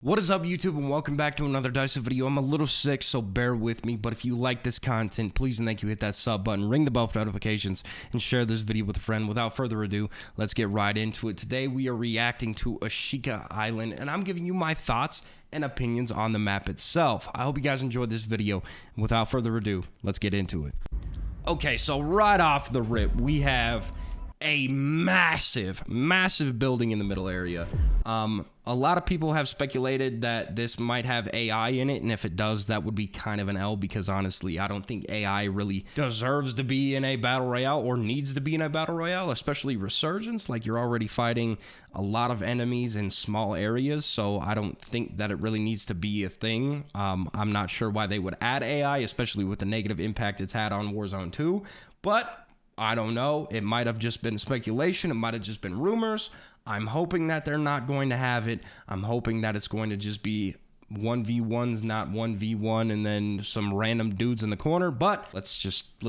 What is up, YouTube, and welcome back to another Dysit video. I'm a little sick, so bear with me, but if you like this content, please and thank you hit that sub button, ring the bell for notifications, and share this video with a friend. Without further ado, let's get right into it. Today, we are reacting to Ashika Island, and I'm giving you my thoughts and opinions on the map itself. I hope you guys enjoyed this video, and without further ado, let's get into it. Okay, so right off the rip, we have a massive building in the middle area. A lot of people have speculated that this might have AI in it, and if it does, that would be kind of an L, because honestly, I don't think AI really deserves to be in a battle royale or needs to be in a battle royale, especially Resurgence. Like, you're already fighting a lot of enemies in small areas, so I don't think that it really needs to be a thing. I'm not sure why they would add AI, especially with the negative impact it's had on Warzone 2, but I don't know. It might have just been speculation. It might have just been rumors. I'm hoping that they're not going to have it. I'm hoping that it's going to just be 1v1s, not 1v1, and then some random dudes in the corner. But let's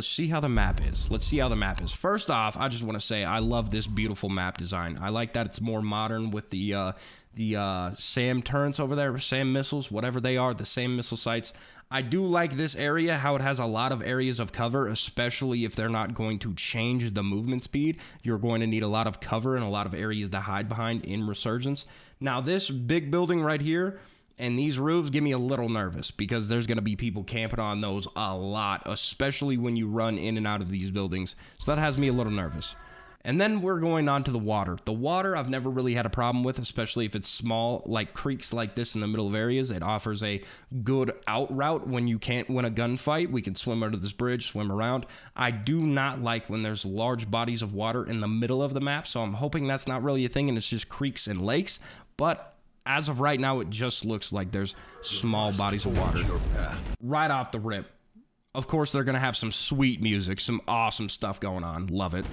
see how the map is. Let's see how the map is. First off, I just want to say I love this beautiful map design. I like that it's more modern with the SAM turrets over there, SAM missiles, whatever they are, the SAM missile sites. I do like this area, how it has a lot of areas of cover, especially if they're not going to change the movement speed. You're going to need a lot of cover and a lot of areas to hide behind in Resurgence. Now, this big building right here and these roofs get me a little nervous, because there's going to be people camping on those a lot, especially when you run in and out of these buildings. So that has me a little nervous. And then we're going on to the water. The water I've never really had a problem with, especially if it's small, like creeks like this in the middle of areas. It offers a good out route when you can't win a gunfight. We can swim under this bridge, swim around. I do not like when there's large bodies of water in the middle of the map, so I'm hoping that's not really a thing and it's just creeks and lakes. But as of right now, it just looks like there's small bodies of water. Right off the rip. Of course, they're going to have some sweet music, some awesome stuff going on. Love it.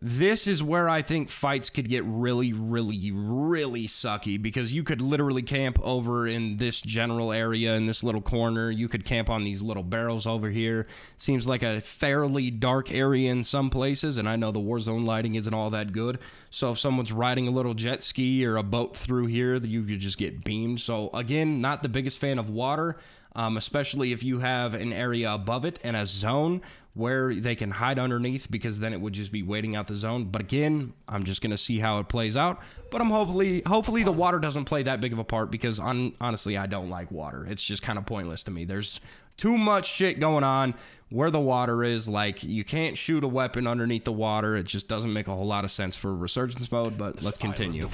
This is where I think fights could get really sucky, because you could literally camp over in this general area, in this little corner. You could camp on these little barrels over here. Seems like a fairly dark area in some places, and I know the Warzone lighting isn't all that good. So if someone's riding a little jet ski or a boat through here, you could just get beamed. So again, not the biggest fan of water, especially if you have an area above it and a zone where they can hide underneath, because then it would just be waiting out the zone. But again, I'm just going to see how it plays out. But I'm hopefully the water doesn't play that big of a part, because honestly, I don't like water. It's just kind of pointless to me. There's too much shit going on where the water is. Like, you can't shoot a weapon underneath the water. It just doesn't make a whole lot of sense for Resurgence mode, but let's continue.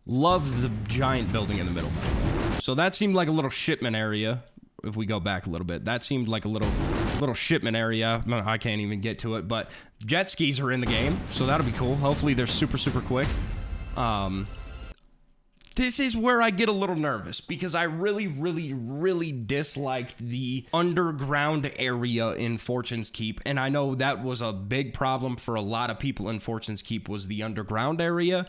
Love the giant building in the middle. So that seemed like a little shipment area. If we go back a little bit, that seemed like a little shipment area. I can't even get to it, but jet skis are in the game, so that'll be cool. Hopefully they're super quick. This is where I get a little nervous, because I really disliked the underground area in Fortune's Keep, and I know that was a big problem for a lot of people in Fortune's Keep, was the underground area,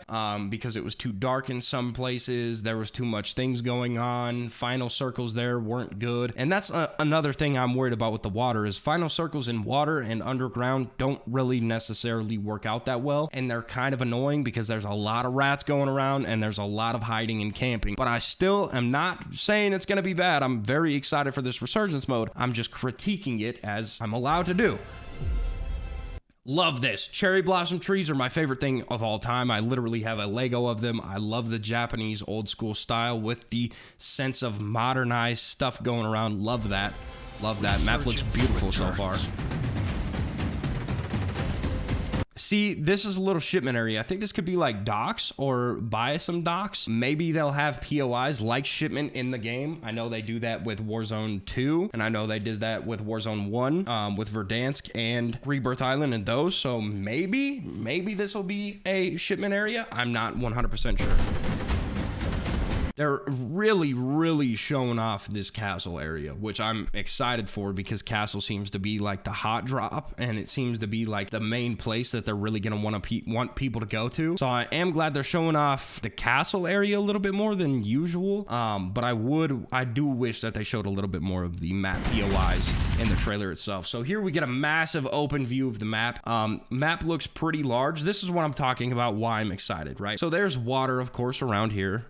because it was too dark in some places. There was too much things going on. Final circles there weren't good, and that's another thing I'm worried about with the water, is final circles in water and underground don't really necessarily work out that well, and they're kind of annoying, because there's a lot of rats going around and there's a lot of hiding and camping. But I still am not saying it's going to be bad. I'm very excited for this Resurgence mode. I'm just critiquing it, as I'm allowed to do. Love this. Cherry blossom trees are my favorite thing of all time. I literally have a Lego of them. I love the Japanese old school style with the sense of modernized stuff going around. Love that. Love that. Map looks beautiful so far. See, this is a little shipment area. I think this could be like docks, or buy some docks. Maybe they'll have POIs like shipment in the game. I know they do that with Warzone 2, and I know they did that with Warzone 1, with Verdansk and Rebirth Island and those. So maybe this will be a shipment area. I'm not 100% sure. They're really showing off this castle area, which I'm excited for because castle seems to be like the hot drop, and it seems to be like the main place that they're really going to want people to go to. So I am glad they're showing off the castle area a little bit more than usual. But I do wish that they showed a little bit more of the map POIs in the trailer itself. So here we get a massive open view of the map. Map looks pretty large. This is what I'm talking about, why I'm excited, right? So there's water, of course, around here,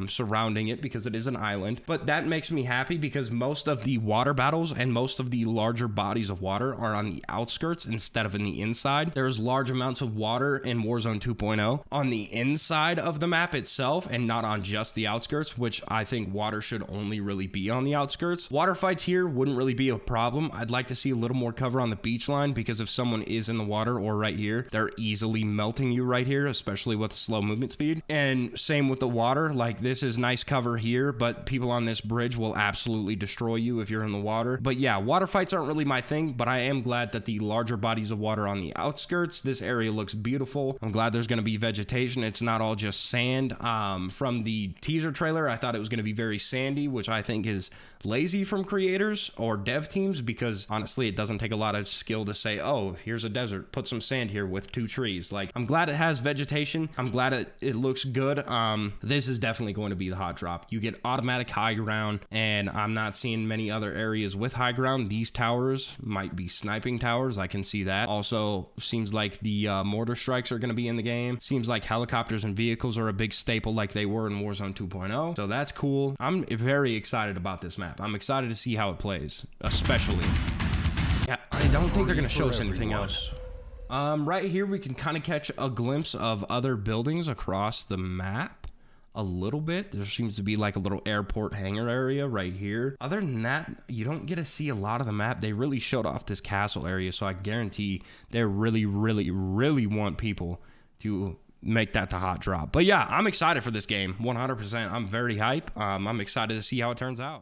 surrounding it because it is an island, but that makes me happy because most of the water battles and most of the larger bodies of water are on the outskirts instead of in the inside. There's large amounts of water in Warzone 2.0 on the inside of the map itself and not on just the outskirts, which I think water should only really be on the outskirts. Water fights here wouldn't really be a problem. I'd like to see a little more cover on the beach line because if someone is in the water or right here, they're easily melting you right here, especially with slow movement speed. And same with the water, like this is nice cover here, but people on this bridge will absolutely destroy you if you're in the water. But yeah, water fights aren't really my thing, but I am glad that the larger bodies of water on the outskirts, this area looks beautiful. I'm glad there's going to be vegetation. It's not all just sand. From the teaser trailer, I thought it was going to be very sandy, which I think is lazy from creators or dev teams because honestly, it doesn't take a lot of skill to say, oh, here's a desert, put some sand here with 2 trees. Like, I'm glad it has vegetation. I'm glad it looks good. This is definitely going to be the hot drop. You get automatic high ground, and I'm not seeing many other areas with high ground. These towers might be sniping towers. I can see that. Also, seems like the mortar strikes are going to be in the game. Seems like helicopters and vehicles are a big staple like they were in Warzone 2.0. So that's cool. I'm very excited about this map. I'm excited to see how it plays, especially. Yeah, I don't think they're going to show us anything else. Right here, we can kind of catch a glimpse of other buildings across the map a little bit. There seems to be like a little airport hangar area right here. Other than that, you don't get to see a lot of the map. They really showed off this castle area, so I guarantee they really want people to make that the hot drop. But yeah, I'm excited for this game, 100%. I'm very hype. I'm excited to see how it turns out.